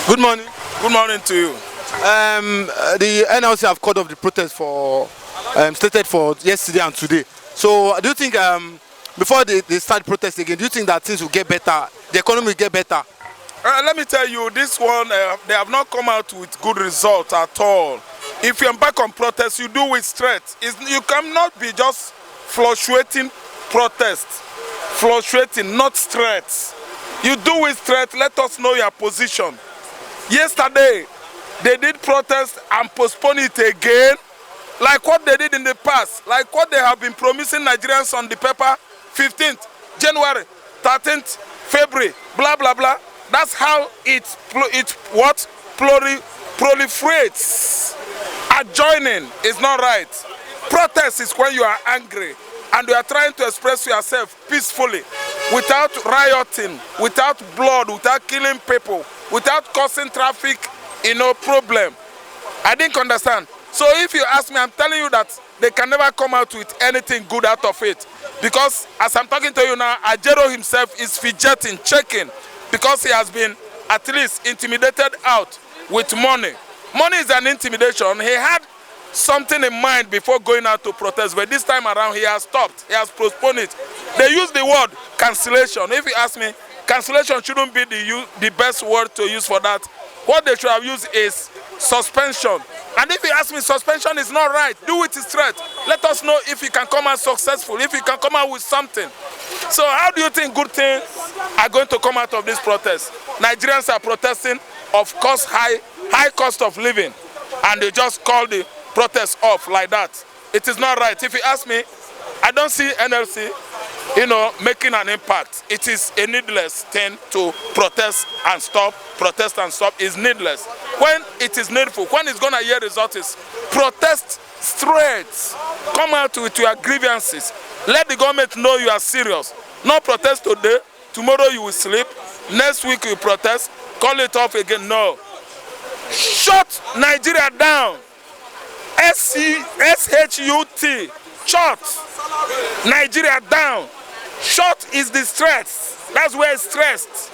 Good morning. Good morning to you. The NLC have called off the protest for stated for yesterday and today. So do you think before they start protest again, do you think that things will get better, the economy will get better? Let me tell you, this one, they have not come out with good results at all. If you embark on protest, you do with strength. You cannot be just fluctuating protest. Fluctuating, not strength. You do with strength, let us know your position. Yesterday, they did protest and postpone it again, like what they did in the past, like what they have been promising Nigerians on the paper, 15th, January, 13th, February, blah, blah, blah. That's how it proliferates. Adjoining is not right. Protest is when you are angry and you are trying to express yourself peacefully, without rioting, without blood, without killing people, without causing traffic, problem. I didn't understand. So if you ask me, I'm telling you that they can never come out with anything good out of it. Because as I'm talking to you now, Ajero himself is fidgeting, checking, because he has been at least intimidated out with money. Money is an intimidation. He had something in mind before going out to protest, but this time around he has stopped, he has postponed it. They use the word cancellation. If you ask me, cancellation shouldn't be the best word to use for that. What they should have used is suspension. And if you ask me, suspension is not right. Do it straight. Let us know if you can come out successful, if you can come out with something. So how do you think good things are going to come out of this protest? Nigerians are protesting, of course, high cost of living, and they just call the protest off like that. It is not right. If you ask me, I don't see NLC, making an impact. It is a needless thing to protest and stop. Protest and stop is needless. When it is needful, when it's going to yield results, is protest straight. Come out with your grievances. Let the government know you are serious. Not protest today, tomorrow you will sleep, next week you protest, call it off again. No. Shut Nigeria down. S-H-U-T. Shut Nigeria down. Shut is the stress. That's where it's stressed.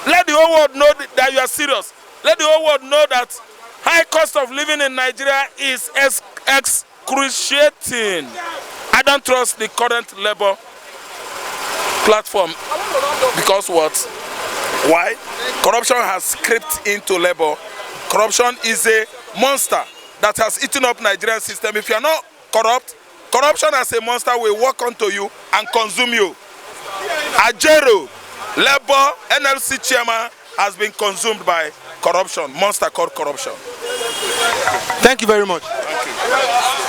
Let the whole world know that you are serious. Let the whole world know that high cost of living in Nigeria is excruciating. I don't trust the current Labour platform. Because what? Why? Corruption has crept into Labour. Corruption is a monster that has eaten up Nigerian system. If you are not corrupt, corruption as a monster will walk onto you and consume you. Ajero, Labour, NLC chairman has been consumed by corruption, monster called corruption. Thank you very much. Thank you.